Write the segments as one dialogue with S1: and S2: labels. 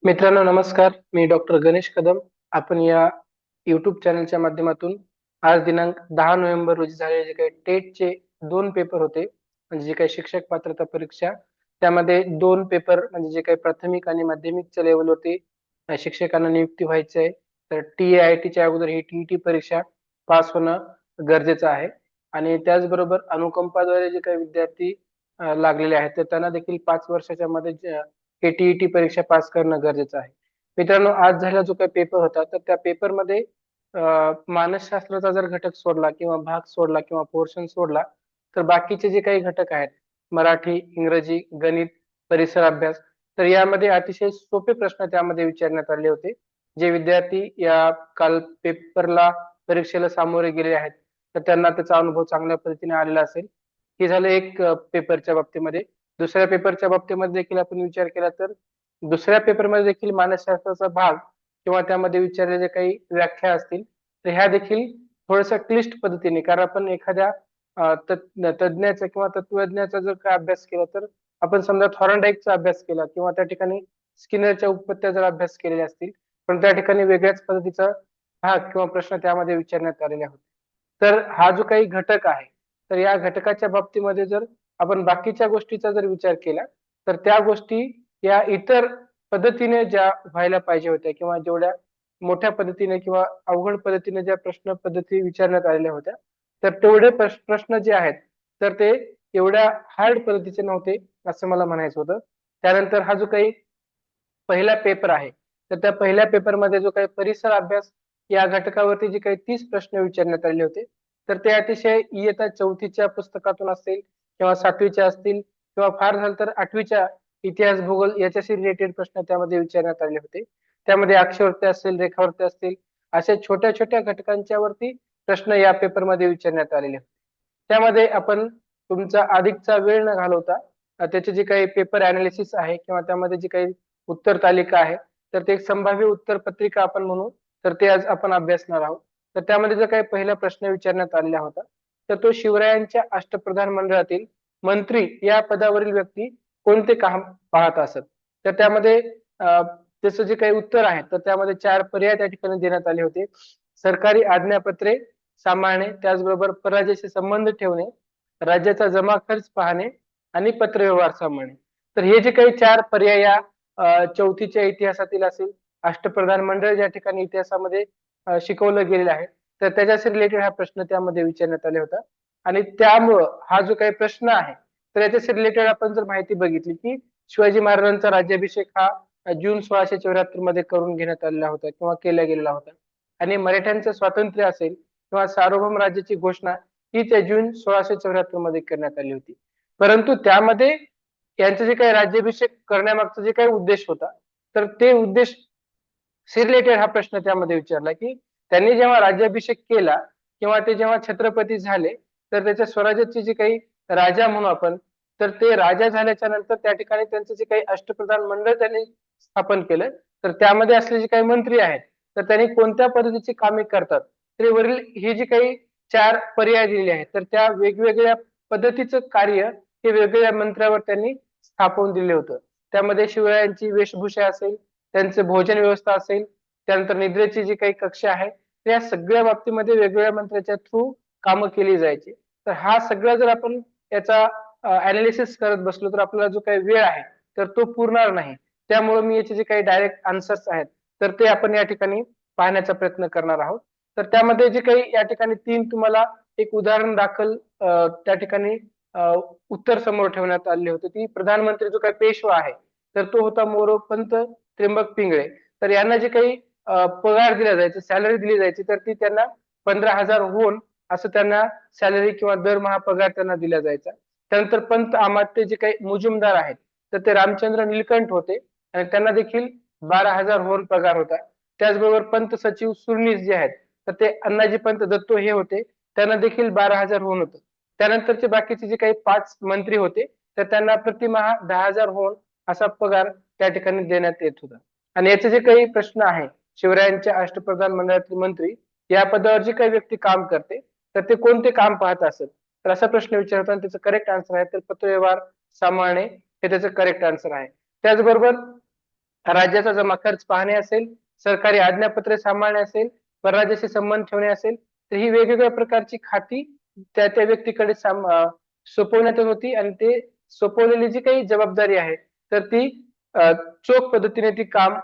S1: मित्रांनो नमस्कार. मी डॉक्टर गणेश कदम. आपण या YouTube चॅनलच्या माध्यमातून आज दिनांक 10 नोव्हेंबर रोजी झालेले जे काही टेटचे 2 पेपर होते, म्हणजे जे काही शिक्षक पात्रता परीक्षा, त्यामध्ये 2 पेपर म्हणजे जे काही प्राथमिक आणि माध्यमिकच्या लेव्हलवरती शिक्षकांना नियुक्ती व्हायची आहे. तर TAITच्या अगोदर ही TET परीक्षा पास होणं गरजेचं आहे आणि त्याचबरोबर अनुकंपाद्वारे जे काही विद्यार्थी लागलेले आहेत, तर त्यांना देखील 5 वर्षाच्या मध्ये हे TET परीक्षा पास करणं गरजेचं आहे. मित्रांनो, आज झालेला जो काही पेपर होता, तर त्या पेपरमध्ये मानसशास्त्राचा जर घटक सोडला किंवा भाग सोडला किंवा पोर्शन सोडला, तर बाकीचे जे काही घटक आहेत, मराठी, इंग्रजी, गणित, परिसर अभ्यास, तर यामध्ये अतिशय सोपे प्रश्न त्यामध्ये विचारण्यात आले होते. जे विद्यार्थी या काल पेपरला परीक्षेला सामोरे गेले आहेत, तर त्यांना त्याचा अनुभव चांगल्या पद्धतीने आलेला असेल. हे झालं एक पेपरच्या बाबतीमध्ये. दुसऱ्या पेपरच्या बाबतीमध्ये देखील आपण विचार केला तर दुसऱ्या पेपरमध्ये देखील मानसशास्त्राचा भाग किंवा त्यामध्ये विचारलेल्या ज्या काही व्याख्या असतील, तर ह्या देखील थोड्याशा क्लिष्ट पद्धतीने, कारण आपण एखाद्या तज्ञाचा किंवा तत्वज्ञाचा जर काय अभ्यास केला, तर आपण समजा थॉर्नडाईकचा अभ्यास केला किंवा त्या ठिकाणी स्किनरच्या उत्पत्त्या जर अभ्यास केलेल्या असतील, पण त्या ठिकाणी वेगळ्याच पद्धतीचा भाग किंवा प्रश्न त्यामध्ये विचारण्यात आलेले होते. तर हा जो काही घटक आहे, तर या घटकाच्या बाबतीमध्ये जर आपण बाकीच्या गोष्टीचा जर विचार केला, तर त्या गोष्टी या इतर पद्धतीने ज्या व्हायला पाहिजे होत्या किंवा जेवढ्या मोठ्या पद्धतीने किंवा अवघड पद्धतीने ज्या प्रश्न पद्धती विचारण्यात आलेल्या होत्या, तर तेवढे प्रश्न जे आहेत, तर ते एवढ्या हार्ड पद्धतीचे नव्हते, असं मला म्हणायचं होतं. त्यानंतर हा जो काही पहिला पेपर आहे, तर त्या पहिल्या पेपरमध्ये जो काही परिसर अभ्यास या घटकावरती जे काही 30 प्रश्न विचारण्यात आले होते, तर ते अतिशय इयत्ता 4थीच्या पुस्तकातून असतील किंवा 7वीच्या असतील किंवा फार झालं तर 8वीच्या इतिहास, भूगोल याच्याशी रिलेटेड प्रश्न त्यामध्ये विचारण्यात आले होते. त्यामध्ये अक्षरवृत्ती असतील, रेखावृत्ती असतील, अशा छोट्या-छोट्या घटकांच्या वरती प्रश्न या पेपरमध्ये विचारण्यात आलेले होते. त्यामध्ये आपण तुमचा अधिकचा वेळ न घालवता त्याचे जे काही पेपर अनालिसिस आहे किंवा त्यामध्ये जी काही उत्तर तालिका आहे, तर ते एक संभाव्य उत्तर पत्रिका आपण म्हणू, तर ते आज आपण अभ्यासणार आहोत. तर त्यामध्ये जो काही पहिला प्रश्न विचारण्यात आलेला होता, तर तो शिवरायांच्या अष्टप्रधान मंडळातील मंत्री या पदावरील व्यक्ती कोणते काम पाहत असत. तर त्यामध्ये त्याचं जे काही उत्तर आहे, तर त्यामध्ये 4 पर्याय त्या ठिकाणी देण्यात आले होते. सरकारी आज्ञापत्रे सांभाळणे, त्याचबरोबर परराज्याशी संबंध ठेवणे, राज्याचा जमा खर्च पाहणे आणि पत्रव्यवहार सांभाळणे. तर हे जे काही 4 पर्याय या 4थीच्या इतिहासातील असेल, अष्टप्रधान मंडळ ज्या ठिकाणी इतिहासामध्ये शिकवलं गेलेलं आहे, तर त्याच्याशी रिलेटेड हा प्रश्न त्यामध्ये विचारण्यात आला होता. आणि त्यामुळं हा जो काही प्रश्न आहे, तर याच्याशी रिलेटेड आपण जर माहिती बघितली, की शिवाजी महाराजांचा राज्याभिषेक हा जून 1674 मध्ये करून घेण्यात आलेला होता किंवा केला गेलेला होता. आणि मराठ्यांचं स्वातंत्र्य असेल किंवा सार्वभौम राज्याची घोषणा ही त्या जून 1674 मध्ये करण्यात आली होती. परंतु त्यामध्ये यांचं जे काही राज्याभिषेक करण्यामागचा जे काही उद्देश होता, तर ते उद्देश रिलेटेड हा प्रश्न त्यामध्ये विचारला, की त्यांनी जेव्हा राज्याभिषेक केला किंवा ते जेव्हा छत्रपती झाले, तर त्याच्या स्वराज्याचे जे काही राजा म्हणू आपण, तर ते राजा झाल्याच्या नंतर त्या ठिकाणी त्यांचं जे काही अष्टप्रधान मंडळ त्यांनी स्थापन केलं, तर त्यामध्ये असलेले जे काही मंत्री आहेत, तर त्यांनी कोणत्या पद्धतीची कामे करतात, तर वरील हे जे काही 4 पर्याय दिलेले आहेत, तर त्या वेगवेगळ्या पद्धतीचं कार्य हे वेगवेगळ्या मंत्र्यावर त्यांनी स्थापन दिले होतं. त्यामध्ये शिवरायांची वेशभूषा असेल, त्यांचं भोजन व्यवस्था असेल, त्यानंतर निद्रेची जी काही कक्ष आहे, त्या सगळ्या बाबतीमध्ये वेगवेगळ्या मंत्र्याच्या थ्रू कामं केली जायची. तर हा सगळा जर आपण याचा अनालिसिस करत बसलो, तर आपल्याला जो काही वेळ आहे, तर तो पुरणार नाही. त्यामुळे मी याचे जे काही डायरेक्ट आन्सर्स आहेत, तर ते आपण या ठिकाणी पाहण्याचा प्रयत्न करणार आहोत. तर त्यामध्ये जे काही या ठिकाणी 3 तुम्हाला एक उदाहरण दाखल त्या ठिकाणी उत्तर समोर ठेवण्यात आले होते, की प्रधानमंत्री जो काही पेशवा आहे, तर तो होता मोरोपंत त्र्यंबक पिंगळे. तर यांना जे काही पगार दिला जायचा, सॅलरी दिली जायची, तर ती त्यांना 15,000 होऊन असं त्यांना सॅलरी किंवा दरमहा पगार त्यांना दिला जायचा. त्यानंतर पंत अमात्य जे काही मुजुमदार आहेत, तर ते रामचंद्र निलकंठ होते आणि त्यांना देखील 12,000 होऊन पगार होता. त्याचबरोबर पंत सचिव सुरनीस जे आहेत, तर ते अण्णाजी पंत दत्तो हे होते, त्यांना देखील 12,000 होऊन होतं. त्यानंतरचे बाकीचे जे काही 5 मंत्री होते, तर त्यांना प्रतिमहा 10,000 होऊन असा पगार त्या ठिकाणी देण्यात येत होता. आणि याचे जे काही प्रश्न आहे, शिवरायांच्या अष्टप्रधान मंडळातील मंत्री या पदावर जी काही व्यक्ती काम करते, तर ते कोणते काम पाहत असेल, तर असा प्रश्न विचारतो आणि त्याचं करेक्ट आन्सर आहे तर पत्रव्यवहार सांभाळणे हे त्याचं करेक्ट आन्सर आहे. त्याचबरोबर राज्याचा जमा खर्च पाहणे असेल, सरकारी आज्ञापत्रे सांभाळणे असेल, परराज्याशी संबंध ठेवणे असेल, तर ही वेगवेगळ्या प्रकारची खाती त्या त्या व्यक्तीकडे सोपवण्यात येत होती आणि ते सोपवलेली जी काही जबाबदारी आहे तर ती चोख पद्धतीने ती काम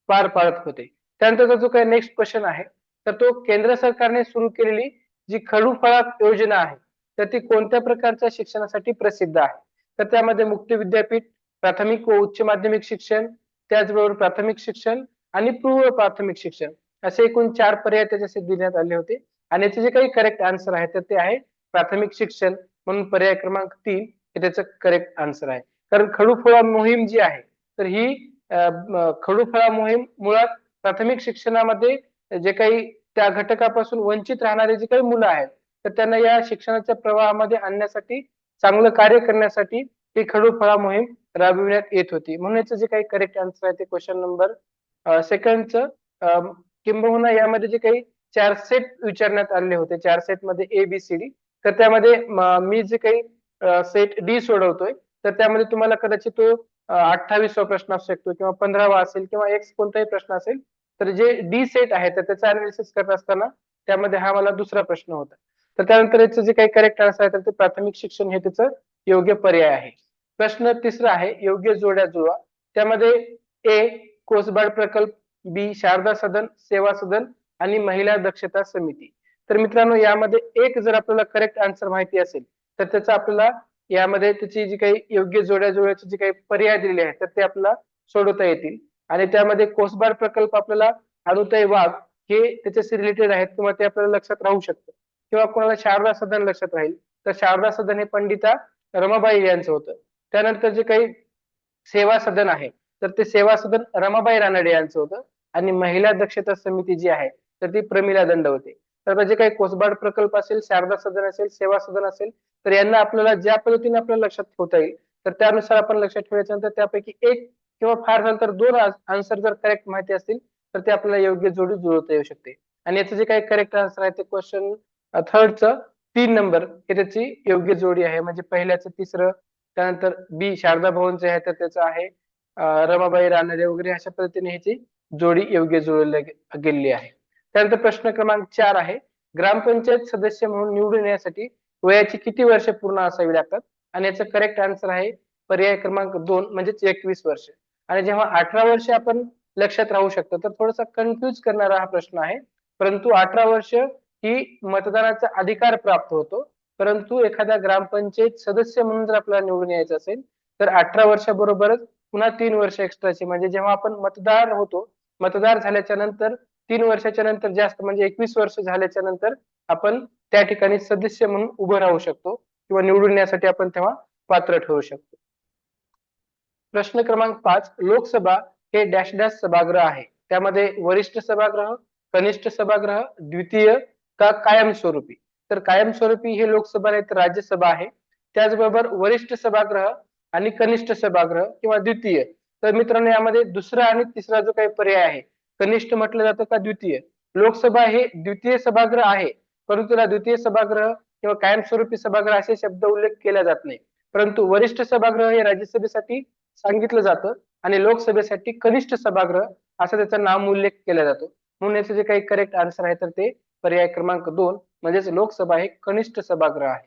S1: पार पाडत होते. त्यानंतरचा जो काही नेक्स्ट क्वेश्चन आहे तर तो केंद्र सरकारने सुरू केलेली जी खडू-फळा योजना आहे तर ती कोणत्या प्रकारच्या शिक्षणासाठी प्रसिद्ध आहे? तर त्यामध्ये मुक्त विद्यापीठ, प्राथमिक व उच्च माध्यमिक शिक्षण, त्याचबरोबर प्राथमिक शिक्षण आणि पूर्व प्राथमिक शिक्षण असे एकूण 4 पर्याय त्याच्यासाठी देण्यात आले होते आणि याचे जे काही करेक्ट आन्सर आहे तर ते आहे प्राथमिक शिक्षण म्हणून पर्याय क्रमांक 3 हे त्याचं करेक्ट आन्सर आहे. कारण खडू-फळा मोहीम जी आहे तर ही खडू-फळा मोहीम मुळात प्राथमिक शिक्षणामध्ये जे काही त्या घटकापासून वंचित राहणारे जे काही मुलं आहेत तर त्यांना या शिक्षणाच्या प्रवाहामध्ये आणण्यासाठी चांगलं कार्य करण्यासाठी ही खडू-फळा मोहीम राबविण्यात येत होती. म्हणून याचं जे काही करेक्ट आन्सर आहे ते क्वेश्चन नंबर सेकंडचं किंबहुना यामध्ये जे काही 4 सेट विचारण्यात आले होते 4 सेटमध्ये ABCD तर त्यामध्ये मी जे काही सेट डी सोडवतोय तर त्यामध्ये तुम्हाला कदाचित तो 28वा प्रश्न असू शकतो किंवा 15वा असेल किंवा एक्स कोणताही प्रश्न असेल तर जे डी सेट आहे तर त्याचं अनालिसिस करत असताना त्यामध्ये हा मला दुसरा प्रश्न होता. तर त्यानंतर याचं जे काही करेक्ट आन्सर आहे तर ते प्राथमिक शिक्षण हे त्याचं योग्य पर्याय आहे. प्रश्न तिसरा आहे योग्य जोड्या जुळवा. त्यामध्ये ए कोसबाड प्रकल्प, बी शारदा सदन, सेवा सदन आणि महिला दक्षता समिती. तर मित्रांनो यामध्ये एक जर आपल्याला करेक्ट आन्सर माहिती असेल तर त्याचा आपल्याला यामध्ये त्याची जी काही योग्य जोड्या जुळवायची जी काही पर्याय दिलेले आहेत तर ते आपल्याला सोडवता येतील आणि त्यामध्ये कोसबाड प्रकल्प आपल्याला अनुताई वाघ हे त्याच्याशी रिलेटेड आहेत किंवा ते आपल्याला लक्षात राहू शकतं किंवा कोणाला शारदा सदन लक्षात राहील तर शारदा सदन हे पंडिता रमाबाई यांचं होतं. त्यानंतर जे काही सेवा सदन आहे तर ते सेवा सदन रमाबाई रानडे यांचं होतं आणि महिला दक्षता समिती जी आहे तर ती प्रमिला दंड होते. तर जे काही कोसबाड प्रकल्प असेल, शारदा सदन असेल, सेवा सदन असेल तर यांना आपल्याला ज्या पद्धतीने आपल्याला लक्षात ठेवता येईल तर त्यानुसार आपण लक्षात ठेवायचं नंतर त्यापैकी एक किंवा फार झालं तर 2 आन्सर जर करेक्ट माहिती असतील तर ते आपल्याला योग्य जोडी जुळवता येऊ शकते. आणि याचं जे काही करेक्ट आन्सर आहे ते क्वेश्चन थर्डचं 3 नंबर हे त्याची योग्य जोडी आहे म्हणजे पहिल्याचं तिसरं त्यानंतर बी शारदा भवनचे आहे तर त्याचं आहे रमाबाई रानडे वगैरे अशा पद्धतीने ह्याची जोडी योग्य जुळवली गेलेली आहे. त्यानंतर प्रश्न क्रमांक 4 आहे ग्रामपंचायत सदस्य म्हणून निवडून येण्यासाठी वयाची किती वर्ष पूर्ण असावी लागतात आणि याचं करेक्ट आन्सर आहे पर्याय क्रमांक 2 म्हणजेच 21 वर्ष. आणि जेव्हा 18 वर्ष आपण लक्षात राहू शकतो तर थोडासा कन्फ्युज करणारा हा प्रश्न आहे. परंतु 18 वर्ष ही मतदानाचा अधिकार प्राप्त होतो. परंतु एखाद्या ग्रामपंचायत सदस्य म्हणून जर आपल्याला निवडून यायचं असेल तर 18 वर्षाबरोबरच पुन्हा 3 वर्ष एक्स्ट्राची म्हणजे जेव्हा आपण मतदार होतो मतदार झाल्याच्या नंतर 3 वर्षाच्या नंतर जास्त म्हणजे 21 वर्ष झाल्याच्या नंतर आपण त्या ठिकाणी सदस्य म्हणून उभं राहू शकतो किंवा निवडून येण्यासाठी आपण तेव्हा पात्र ठरू शकतो. प्रश्न क्रमांक 5 लोकसभा हे डॅश डॅश सभागृह आहे. त्यामध्ये वरिष्ठ सभागृह, कनिष्ठ सभागृह, द्वितीय का कायमस्वरूपी. तर कायमस्वरूपी हे लोकसभा नाही तर राज्यसभा आहे. त्याचबरोबर वरिष्ठ सभागृह आणि कनिष्ठ सभागृह किंवा द्वितीय. तर मित्रांनो यामध्ये दुसरा आणि तिसरा जो काही पर्याय आहे कनिष्ठ म्हटलं जातं का द्वितीय. लोकसभा हे द्वितीय सभागृह आहे परंतु त्याला द्वितीय सभागृह किंवा कायमस्वरूपी सभागृह असे शब्द उल्लेख केला जात नाही. परंतु वरिष्ठ सभागृह हे राज्यसभेसाठी सांगितलं जातं आणि लोकसभेसाठी कनिष्ठ सभागृह असा त्याचा नामोल्लेख केला जातो. म्हणून याचे जे काही करेक्ट आन्सर आहे तर ते पर्याय क्रमांक 2 म्हणजेच लोकसभा हे कनिष्ठ सभागृह आहे.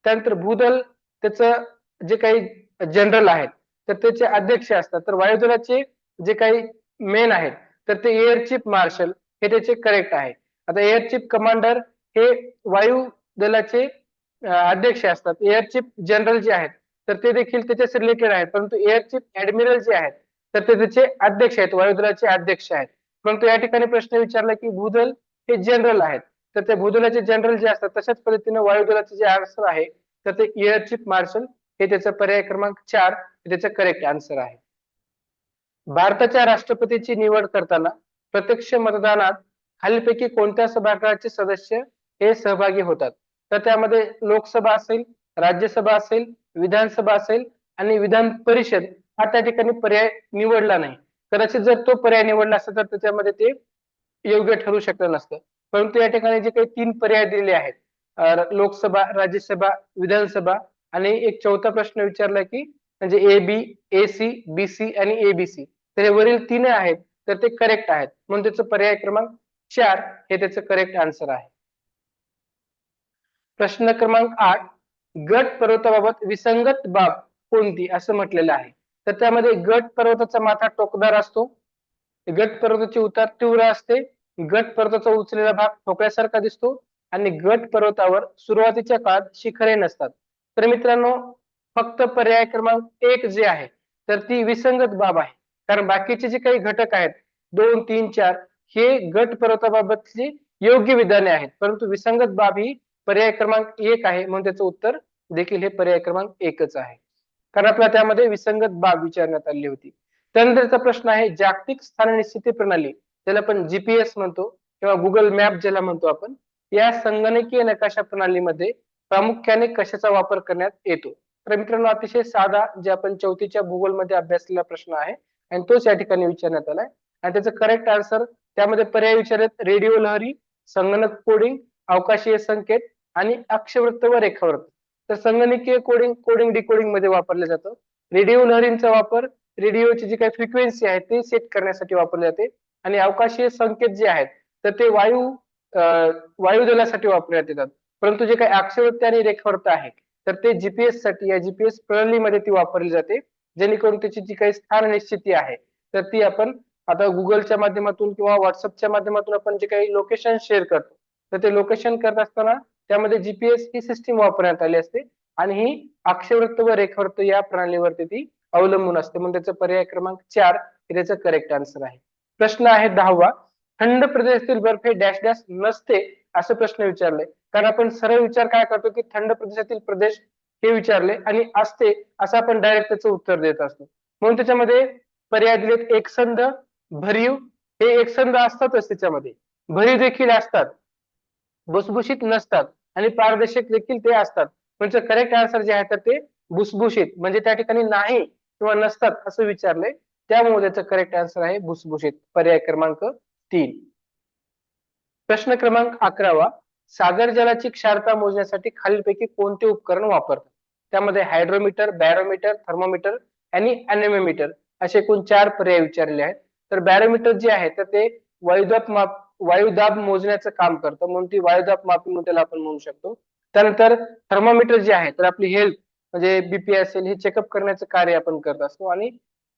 S1: त्यानंतर भूदल त्याचं जे काही जनरल आहेत तर त्याचे अध्यक्ष असतात. तर वायुदलाचे जे काही मेन आहेत तर ते एअर चीफ मार्शल हे त्याचे करेक्ट आहे. आता एअर चीफ कमांडर हे वायू दलाचे अध्यक्ष असतात. एअर चीफ जनरल जे आहेत तर ते देखील त्याच्याशी रिलेटेड आहेत परंतु एअर चीफ ऍडमिरल जे आहेत तर ते त्याचे अध्यक्ष आहेत वायुदलाचे अध्यक्ष आहेत. परंतु या ठिकाणी प्रश्न विचारला की भूदल हे जनरल आहेत तर ते भूदलाचे जनरल जे असतात तशाच पद्धतीने वायुदलाचे जे आन्सर आहे तर ते एअर चीफ मार्शल हे त्याचा पर्याय क्रमांक 4 हे त्याचं करेक्ट आन्सर आहे. भारताच्या राष्ट्रपतीची निवड करताना प्रत्यक्ष मतदानात खालीलपैकी कोणत्या सभागृहाचे सदस्य हे सहभागी होतात. तर त्यामध्ये लोकसभा असेल, राज्यसभा असेल, विधानसभा असेल आणि विधान परिषद हा त्या ठिकाणी पर्याय निवडला नाही. कदाचित जर तो पर्याय निवडला असता तर त्याच्यामध्ये ते योग्य ठरू शकलं नसतं. परंतु या ठिकाणी जे काही 3 पर्याय दिलेले आहेत लोकसभा, राज्यसभा, विधानसभा आणि एक चौथा प्रश्न विचारला की म्हणजे A B, A C, B C आणि ए बी सी तर हे वरील तीन आहेत तर ते करेक्ट आहेत, म्हणून त्याचं पर्याय क्रमांक 4 हे त्याचं करेक्ट आन्सर आहे. प्रश्न क्रमांक 8, गट पर्वताबाबत विसंगत बाब कोणती असं म्हटलेलं आहे. तर त्यामध्ये गट पर्वताचा माथा टोकदार असतो, गट पर्वताची उतार तीव्र असते, गट पर्वताचा उचलेला भाग ठोकळ्यासारखा दिसतो आणि गट पर्वतावर सुरुवातीच्या काळात शिखरे नसतात. तर मित्रांनो, फक्त पर्याय क्रमांक 1 जे आहे तर ती विसंगत बाब आहे, कारण बाकीचे जे काही घटक आहेत 2, 3, 4 हे गट पर्वताबाबतची योग्य विधाने आहेत, परंतु विसंगत बाब ही पर्याय क्रमांक 1 आहे, म्हणून त्याचं उत्तर देखील हे पर्याय क्रमांक 1च आहे, कारण आपल्याला त्यामध्ये विसंगत बाब विचारण्यात आली होती. त्यानंतरचा प्रश्न आहे जागतिक स्थान निश्चिती प्रणाली, ज्याला आपण जीपीएस म्हणतो किंवा गुगल मॅप ज्याला म्हणतो आपण, या संगणकीय नकाशा प्रणालीमध्ये प्रामुख्याने कशाचा वापर करण्यात येतो. तर मित्रांनो, अतिशय साधा जे आपण चौथीच्या भूगोलमध्ये अभ्यासलेला प्रश्न आहे आणि तोच या ठिकाणी विचारण्यात आलाय आणि त्याचं करेक्ट आन्सर त्यामध्ये पर्याय विचारलेत रेडिओ लहरी, संगणक कोडिंग, अवकाशीय संकेत आणि अक्षवृत्त व रेखावृत्त. तर संगणकीय कोडिंग डिकोडिंग मध्ये वापरलं जातं. रेडिओ लहरींचा वापर रेडिओची जी काही फ्रिक्वेन्सी आहे ते सेट करण्यासाठी वापरले जाते आणि अवकाशीय संकेत जे आहेत तर ते वायुदलासाठी वापरण्यात येतात. परंतु जे काही अक्षवृत्त आणि रेखावृत्त आहे तर ते जीपीएस साठी या जीपीएस प्रणालीमध्ये ती वापरली जाते, जेणेकरून त्याची जी काही स्थान निश्चिती आहे तर ती आपण आता गुगलच्या माध्यमातून किंवा व्हॉट्सअपच्या माध्यमातून आपण जे काही लोकेशन शेअर करतो तर ते लोकेशन करत असताना त्यामध्ये जीपीएस ही सिस्टीम वापरण्यात आली असते आणि ही अक्षवृत्त व रेखावृत्त या प्रणालीवरती ती अवलंबून असते, म्हणून त्याचा पर्याय क्रमांक 4 हे त्याचं करेक्ट आन्सर आहे. प्रश्न आहे 10वा, थंड प्रदेशातील बर्फ हे डॅश डॅश नसते असं प्रश्न विचारले, कारण आपण सरळ विचार काय करतो की थंड प्रदेशातील प्रदेश हे विचारले आणि असते असं आपण डायरेक्ट त्याचं उत्तर देत असतो, म्हणून त्याच्यामध्ये पर्याय दिलेत एकसंध, भरीव, हे एकसंध असतातच त्याच्यामध्ये, भरीव देखील असतात, भुसभुशीत नसतात आणि पारदर्शक देखील ते असतात. म्हणजे करेक्ट आन्सर जे आहे तर ते भुसभुशीत, म्हणजे त्या ठिकाणी नाही किंवा नसतात असं विचारलंय, त्यामुळे त्याचं करेक्ट आन्सर आहे भुसभुशीत, पर्याय क्रमांक 3. प्रश्न क्रमांक 11वा, सागर जलाची क्षारता मोजण्यासाठी खालीलपैकी कोणते उपकरण वापरतात. त्यामध्ये हायड्रोमीटर, बॅरोमीटर, थर्मोमीटर आणि अॅनेमोमीटर असे एकूण 4 पर्याय विचारले आहेत. तर बॅरोमीटर जे आहे तर ते वायुदाब मोजण्याचं काम करतं, म्हणून ती वायुदाब मापी म्हणून त्याला आपण म्हणू शकतो. त्यानंतर थर्मोमीटर जे आहे तर आपली हेल्थ म्हणजे बीपी असेल हे चेकअप करण्याचं कार्य आपण करत असतो आणि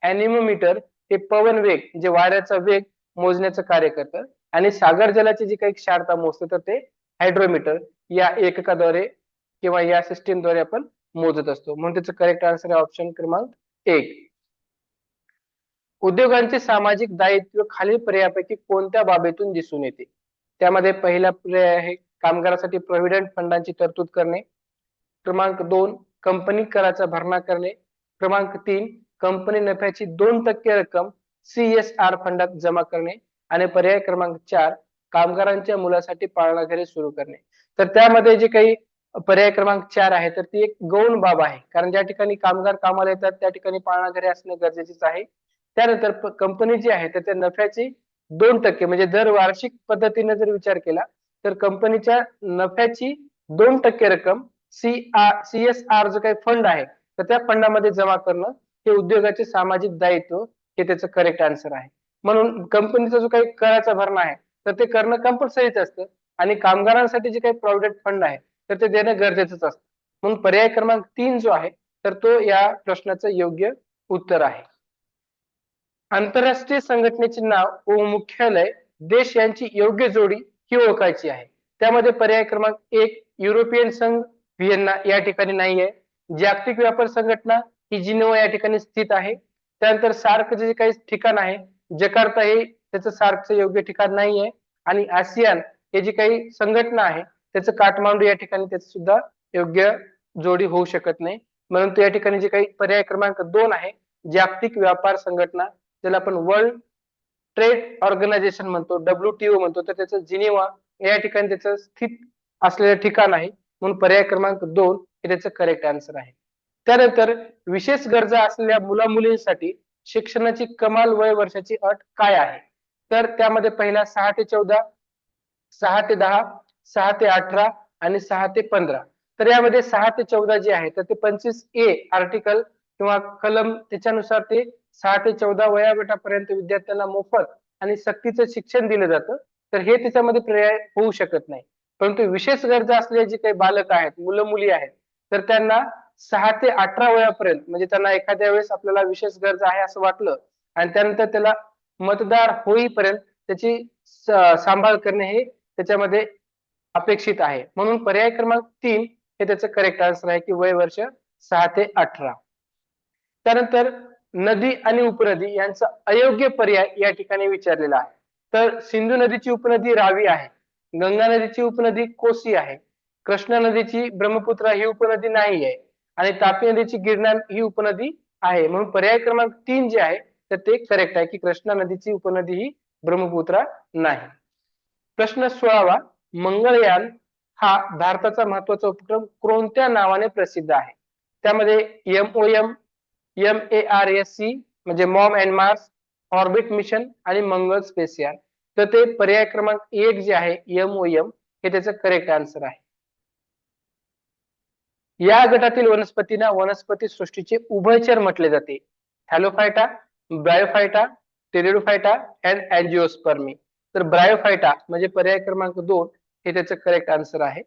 S1: अॅनिमोमीटर हे पवन वेग म्हणजे वाऱ्याचा वेग मोजण्याचं कार्य करतं आणि सागर जलाची जी काही क्षारता मोजते तर ते हायड्रोमीटर या एककाद्वारे किंवा या सिस्टीमद्वारे आपण मोजत असतो, म्हणून त्याचं करेक्ट आन्सर आहे ऑप्शन क्रमांक 1. उद्योगांचे सामाजिक दायित्व खालील पर्यायापैकी कोणत्या बाबीतून दिसून येते. त्यामध्ये पहिला पर्याय आहे कामगारांसाठी प्रॉव्हिडंट फंडांची तरतूद करणे, क्रमांक 2 कंपनी कराचा भरणा करणे, क्रमांक 3 कंपनी नफ्याची 2% रक्कम CSR फंडात जमा करणे आणि पर्याय क्रमांक 4 कामगारांच्या मुलासाठी पाळणाघरे सुरू करणे. तर त्यामध्ये जे काही पर्याय क्रमांक 4 आहे तर ती एक गौण बाब आहे, कारण ज्या ठिकाणी कामगार कामाला येतात त्या ठिकाणी पाळणाघरे असणे गरजेचेच आहे. त्यानंतर कंपनी जी आहे तर त्या नफ्याची 2% म्हणजे दर वार्षिक पद्धतीने जर विचार केला तर कंपनीच्या नफ्याची 2% रक्कम CSR जो काही फंड आहे तर त्या फंडामध्ये जमा करणं हे उद्योगाचे सामाजिक दायित्व हे त्याचं करेक्ट आन्सर आहे. म्हणून कंपनीचा जो काही कराचा भरणा आहे तर ते करणं कंपल्सरीच असतं आणि कामगारांसाठी जे काही प्रॉव्हिडंट फंड आहे तर ते देणं गरजेचंच असतं, म्हणून पर्याय क्रमांक 3 जो आहे तर तो या प्रश्नाचं योग्य उत्तर आहे. आंतरराष्ट्रीय संघटनेचे नाव व मुख्यालय, देश यांची योग्य जोडी ही ओळखायची आहे. त्यामध्ये पर्याय क्रमांक 1 युरोपियन संघ व्हिएन्ना या ठिकाणी नाहीये, जागतिक व्यापार संघटना ही जिनेवा या ठिकाणी स्थित आहे, त्यानंतर सार्क जे काही ठिकाण आहे जकार्ता हे त्याचं सार्कचं योग्य ठिकाण नाहीये आणि आसियान हे जी काही संघटना आहे त्याचं काठमांडू या ठिकाणी त्याचं सुद्धा योग्य जोडी होऊ शकत नाही, म्हणून या ठिकाणी जे काही पर्याय क्रमांक 2 आहे जागतिक व्यापार संघटना ज्याला आपण वर्ल्ड ट्रेड ऑर्गनायझेशन म्हणतो, WTO म्हणतो, तर त्याचं जिनेवा या ठिकाणी त्याचं स्थित असलेलं ठिकाण आहे, म्हणून पर्याय क्रमांक 2 हे त्याचं करेक्ट आन्सर आहे. त्यानंतर विशेष गरजा असलेल्या मुला मुलींसाठी शिक्षणाची कमाल वय वर्षाची अट काय आहे. तर त्यामध्ये पहिला 6 ते 14, 6 ते 10, 6 ते 18 आणि 6 ते 15. तर यामध्ये 6 ते 14 जे आहे तर ते 25A आर्टिकल किंवा कलम त्याच्यानुसार ते 6 ते 14 वयोगटापर्यंत विद्यार्थ्यांना मोफत आणि सक्तीचं शिक्षण दिलं जातं, तर हे त्याच्यामध्ये पर्याय होऊ शकत नाही. परंतु विशेष गरजा असलेले जे काही बालक आहेत, मुलं मुली आहेत, तर त्यांना 6 ते 18 वयापर्यंत म्हणजे त्यांना एखाद्या वेळेस आपल्याला विशेष गरज आहे असं वाटलं आणि त्यानंतर त्याला मतदार होईपर्यंत त्याची सांभाळ करणे हे त्याच्यामध्ये अपेक्षित आहे. म्हणून पर्याय क्रमांक 3 हे त्याचं करेक्ट आन्सर आहे की वय वर्ष 6 ते 18. त्यानंतर नदी आणि उपनदी यांचा अयोग्य पर्याय या ठिकाणी विचारलेला आहे. तर सिंधू नदीची उपनदी रावी आहे, गंगा नदीची उपनदी कोसी आहे, कृष्णा नदीची ब्रह्मपुत्रा ही उपनदी नाही आहे आणि तापी नदीची गिरणा ही उपनदी आहे. म्हणून पर्याय क्रमांक 3 जे आहे तर ते करेक्ट आहे की कृष्णा नदीची उपनदी ही ब्रह्मपुत्रा नाही. प्रश्न 16वा, मंगळयान हा भारताचा महत्वाचा उपक्रम कोणत्या नावाने प्रसिद्ध आहे? त्यामध्ये MOM, MARSC म्हणजे Maugham and Mars, orbit mission आणि मंगळ स्पेस यान. तर ते पर्याय क्रमांक 1 जे आहे MOM हे त्याचं करेक्ट आन्सर आहे. या गटातील वनस्पतींना वनस्पती सृष्टीचे उभयचर म्हटले जाते. हॅलोफायटा, ब्रायोफायटा, टेरिडोफायटा अँड अँजिओस्पर्मी. तर ब्रायोफायटा म्हणजे पर्याय क्रमांक 2 हे त्याचं करेक्ट आन्सर आहे.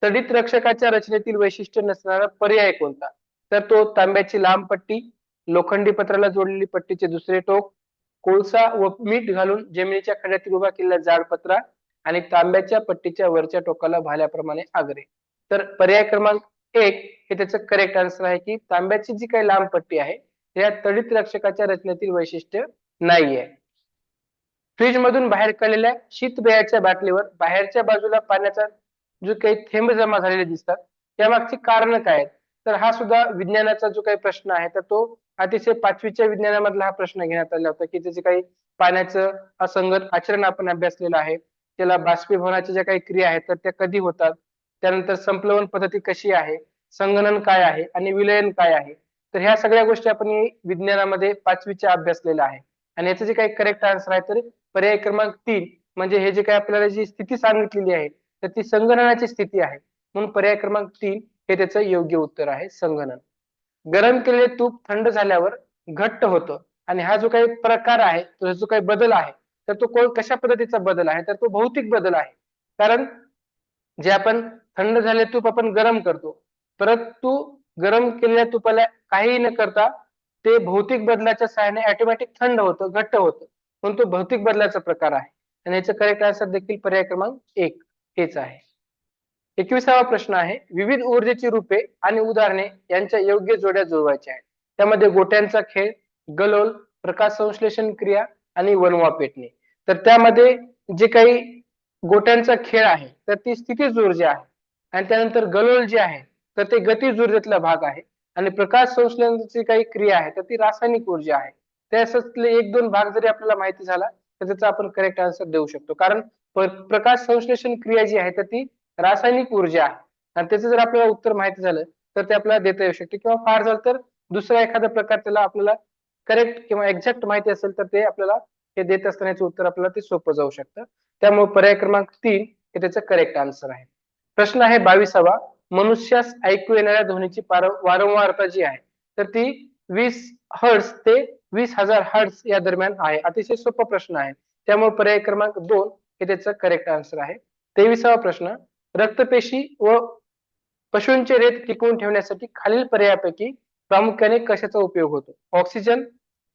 S1: तडित रक्षकाच्या रचनेतील वैशिष्ट्य नसणारा पर्याय कोणता? तर तो तांब्याची लांब पट्टी, लोखंडी पत्राला जोडलेली पट्टीचे दुसरे टोक, कोळसा व मीठ घालून जमिनीच्या खड्यातील उभा केलेला जाड पत्रा आणि तांब्याच्या पट्टीच्या वरच्या टोकाला भाल्याप्रमाणे आगरे. तर पर्याय क्रमांक 1 हे त्याचं करेक्ट आन्सर आहे की तांब्याची जी काही लांब पट्टी आहे या तडित रक्षकाच्या रचनेतील वैशिष्ट्य नाहीये. फ्रीज मधून बाहेर काढलेल्या शीतपेयाच्या बाटलीवर बाहेरच्या बाजूला पाण्याचा जो काही थेंब जमा झालेले दिसतात त्यामागची कारण काय आहेत? तर हा सुद्धा विज्ञानाचा जो काही प्रश्न आहे तर तो अतिशय 5वीच्या विज्ञानामधला हा प्रश्न घेण्यात आला होता की त्याचे काही पाण्याचं असंगत आचरण आपण अभ्यासलेलं आहे. त्याला बाष्पीभवनाच्या ज्या काही क्रिया आहेत तर त्या कधी होतात, त्यानंतर संप्लवन पद्धती कशी आहे, संगणन काय आहे आणि विलयन काय आहे. तर ह्या सगळ्या गोष्टी आपण विज्ञानामध्ये 5वीच्या अभ्यासलेल्या आहे आणि याचं जे काही करेक्ट आन्सर आहे तर पर्याय क्रमांक 3 म्हणजे हे जे काही आपल्याला जी स्थिती सांगितलेली आहे तर ती संगणनाची स्थिती आहे. म्हणून पर्याय क्रमांक 3 हे त्याचं योग्य उत्तर आहे, संगणन. गरम केलेले तूप थंड झाल्यावर घट्ट होतं आणि हा जो काही प्रकार आहे तो जो काही बदल आहे तर तो कशा पद्धतीचा बदल आहे तर तो भौतिक बदल आहे. कारण जे आपण थंड झालेले तूप आपण गरम करतो, परंतु गरम केलेल्या तुपाला काही न करता ते भौतिक बदलाच्या सहाय्याने ऑटोमॅटिक थंड होतं, घट्ट होतं, पण तो भौतिक बदलाचा प्रकार आहे आणि याचं करेक्ट आन्सर देखील पर्याय क्रमांक 1 हेच आहे. 21वा प्रश्न आहे, विविध ऊर्जेची रूपे आणि उदाहरणे यांच्या योग्य जोड्या जुळवायच्या आहेत. त्यामध्ये गोट्यांचा खेळ, गलोल, प्रकाश संश्लेषण क्रिया आणि वणवा पेटणे. तर त्यामध्ये जे काही गोट्यांचा खेळ आहे तर ती स्थितीज ऊर्जा आहे आणि त्यानंतर गलोल जे आहे तर ते गतीज ऊर्जेतला भाग आहे आणि प्रकाश संश्लेषणाची काही क्रिया आहे तर ती रासायनिक ऊर्जा आहे. त्याच्यातले 1-2 भाग जरी आपल्याला माहिती झाला तर त्याचा आपण करेक्ट आन्सर देऊ शकतो. कारण प्रकाश संश्लेषण क्रिया जी आहे तर ती रासायनिक ऊर्जा आहे आणि त्याचं जर आपल्याला उत्तर माहिती झालं तर ते आपल्याला देता येऊ शकते किंवा फार झालं तर दुसरा एखादा प्रकार त्याला आपल्याला करेक्ट किंवा एक्झॅक्ट माहिती असेल तर ते आपल्याला हे देत असतानाचं उत्तर आपल्याला ते सोपं जाऊ शकतं. त्यामुळे पर्याय क्रमांक 3 हे त्याचं करेक्ट आन्सर आहे. प्रश्न आहे 22वा, मनुष्यास ऐकू येणाऱ्या ध्वनीची वारंवारता जी आहे तर ती 20 हर्ट्झ ते 20,000 हर्ट्झ या दरम्यान आहे. अतिशय सोपा प्रश्न आहे. त्यामुळे पर्याय क्रमांक 2 हे त्याचं करेक्ट आन्सर आहे. 23वा प्रश्न, रक्तपेशी व पशूंचे रेत टिकवून ठेवण्यासाठी खालील पर्यायापैकी प्रामुख्याने कशाचा उपयोग होतो? ऑक्सिजन,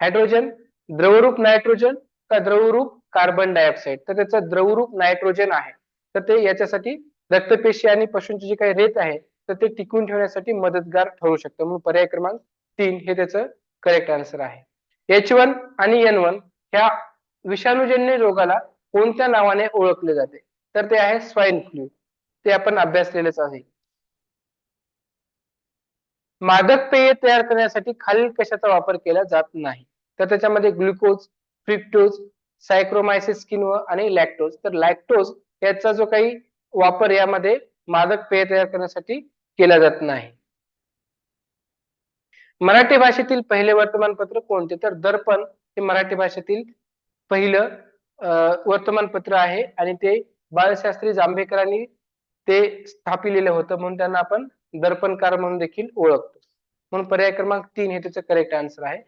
S1: हायड्रोजन, द्रवरूप नायट्रोजन का द्रवरूप कार्बन डायऑक्साईड? तर त्याचं द्रवरूप नायट्रोजन आहे. तर ते याच्यासाठी रक्तपेशी आणि पशूंची जी काही रेत आहे तर ते टिकवून ठेवण्यासाठी मदतगार ठरू शकतं. म्हणून पर्याय क्रमांक 3 हे त्याचं करेक्ट आन्सर आहे. H1 आणि N1 ह्या विषाणूजन्य रोगाला कोणत्या नावाने ओळखले जाते? तर ते आहे स्वाईन फ्लू. ते आपण अभ्यासलेलंच आहे. मादक पेय तयार करण्यासाठी खालील कशाचा वापर केला जात नाही? तर त्याच्यामध्ये ग्लुकोज, फ्रुक्टोज, सायक्रोमायसिस किण्व आणि लॅक्टोज. तर लॅक्टोज याचा जो काही वापर यामध्ये मादक पेय तयार करण्यासाठी केला जात नाही. मराठी भाषेतील पहिले वर्तमानपत्र कोणते? तर दर्पण हे मराठी भाषेतील पहिलं वर्तमानपत्र आहे आणि ते बाळशास्त्री जांभेकरांनी ते स्थापिलेलं होतं म्हणून त्यांना आपण दर्पणकार म्हणून देखील ओळखतो. म्हणून पर्याय क्रमांक 3 हे त्याचं करेक्ट आन्सर आहे.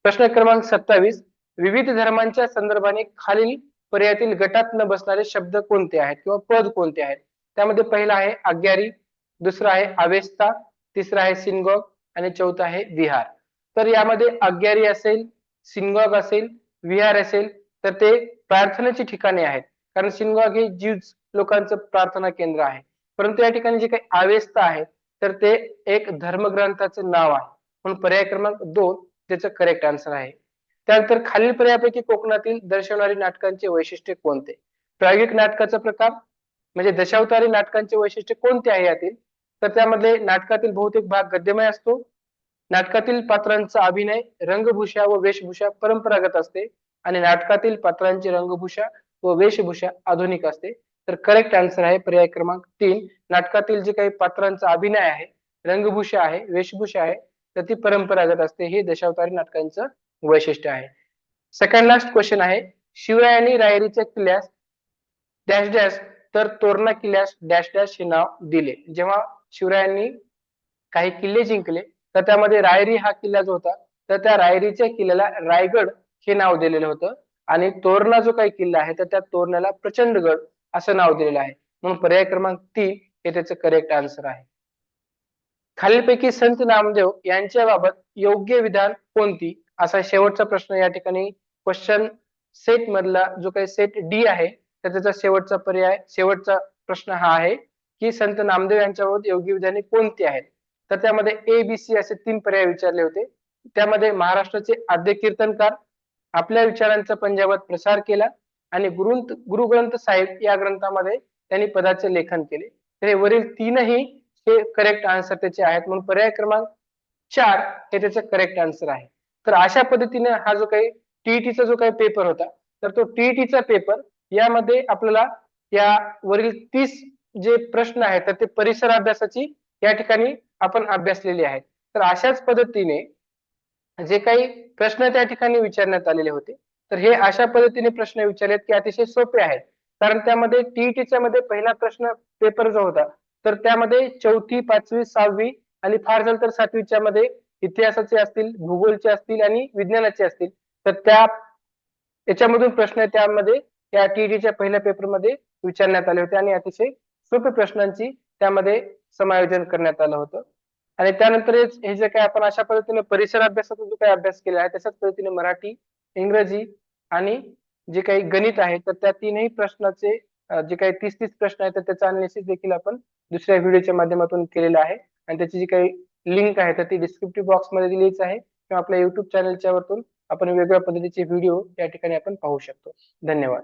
S1: प्रश्न क्रमांक 27, विविध धर्मांच्या संदर्भाने खालील पर्यायातील गटात न बसणारे शब्द कोणते आहेत किंवा पद कोणते आहेत? त्यामध्ये पहिला आहे आज्ञारी, दुसरा आहे अवेस्ता, तिसरा आहे सिनगॉग आणि चौथा आहे विहार. तर यामध्ये आज्ञारी असेल, सिनगॉग असेल, विहार असेल तर ते प्रार्थनेची ठिकाणे आहेत. कारण सिनगॉग हे ज्यूज लोकांचं प्रार्थना केंद्र आहे. परंतु या ठिकाणी जे काही अवेस्ता आहे तर ते एक धर्मग्रंथाचं नाव आहे. म्हणून पर्याय क्रमांक 2 त्याचं करेक्ट आन्सर आहे. त्यानंतर खालील पर्यायापैकी कोकणातील दर्शवणारी नाटकांचे वैशिष्ट्य कोणते? प्रायोगिक नाटकाचा प्रकार म्हणजे दशावतारी नाटकांचे वैशिष्ट्य कोणते आहे यातील? तर त्यामध्ये नाटकातील बहुतेक भाग गद्यमय असतो. नाटकातील पात्रांचा अभिनय, रंगभूषा व वेशभूषा परंपरागत असते आणि नाटकातील पात्रांची रंगभूषा व वेशभूषा आधुनिक असते. तर करेक्ट आन्सर आहे पर्याय क्रमांक 3. नाटकातील जे काही पात्रांचा अभिनय आहे, रंगभूषा आहे, वेशभूषा आहे तर ती परंपरागत असते. हे दशावतारी नाटकांचं वैशिष्ट्य आहे. सेकंड लास्ट क्वेश्चन आहे, शिवरायांनी रायरीच्या किल्ल्यास डॅश डॅश तर तोरणा किल्ल्यास डॅश डॅश हे नाव दिले. जेव्हा शिवरायांनी काही किल्ले जिंकले तर त्यामध्ये रायरी हा किल्ला जो होता तर त्या रायरीच्या किल्ल्याला रायगड हे नाव दिलेलं होतं आणि तोरणा जो काही किल्ला आहे तर त्या तोरणाला प्रचंडगड असं नाव दिलेलं आहे. म्हणून पर्याय क्रमांक 3 हे त्याचं करेक्ट आन्सर आहे. खालीलपैकी संत नामदेव यांच्याबाबत योग्य विधान कोणती असा शेवटचा प्रश्न या ठिकाणी क्वेश्चन सेट मधला जो काही सेट डी आहे तर त्याचा शेवटचा प्रश्न हा आहे की संत नामदेव यांच्याबाबत योग्य विधाने कोणती आहेत? तर त्यामध्ये ए बी सी असे 3 पर्याय विचारले होते. त्यामध्ये महाराष्ट्राचे आद्य कीर्तनकार, आपल्या विचारांचा पंजाबात प्रसार केला आणि गुरुग्रंथ साहिब या ग्रंथामध्ये त्यांनी पदाचे लेखन केले. तर हे वरील तीनही हे करेक्ट आन्सर त्याचे आहेत. म्हणून पर्याय क्रमांक 4 हे त्याचं करेक्ट आन्सर आहे. तर अशा पद्धतीने हा जो काही टीईटीचा जो काही पेपर होता तर तो टीईटीचा पेपर यामध्ये आपल्याला या वरील 30 जे प्रश्न आहेत तर ते परिसर अभ्यासाची या ठिकाणी आपण अभ्यासलेली आहेत. तर अशाच पद्धतीने जे काही प्रश्न त्या ठिकाणी विचारण्यात आलेले होते तर हे अशा पद्धतीने प्रश्न विचारलेत की अतिशय सोपे आहेत. कारण त्यामध्ये टीईटीच्या मध्ये पहिला प्रश्न पेपर जो होता तर त्यामध्ये 4थी, 5वी, 6वी आणि फार झालं तर 7वीच्या मध्ये इतिहासाचे असतील, भूगोलचे असतील आणि विज्ञानाचे असतील तर त्याच्यामधून प्रश्न त्यामध्ये या टीईटीच्या पहिल्या पेपरमध्ये विचारण्यात आले होते आणि अतिशय सोपे प्रश्नांची त्यामध्ये समायोजन करण्यात आलं होतं. आणि त्यानंतर हे जे काही आपण अशा पद्धतीने परिसर अभ्यासाचा जो काही अभ्यास केला आहे तशाच पद्धतीने मराठी, इंग्रजी आणि जे काही गणित आहे तर त्या तीनही प्रश्नाचे जे काही 30-30 प्रश्न आहेत तर त्याचा अनालिसिस देखील आपण दुसऱ्या व्हिडिओच्या माध्यमातून केलेला आहे आणि त्याची जी काही लिंक आहे तर ती डिस्क्रिप्टिव्ह बॉक्स मध्ये दिलीच आहे किंवा आपल्या युट्यूब चॅनलच्या वरतून आपण वेगवेगळ्या पद्धतीचे व्हिडिओ या ठिकाणी आपण पाहू शकतो. धन्यवाद.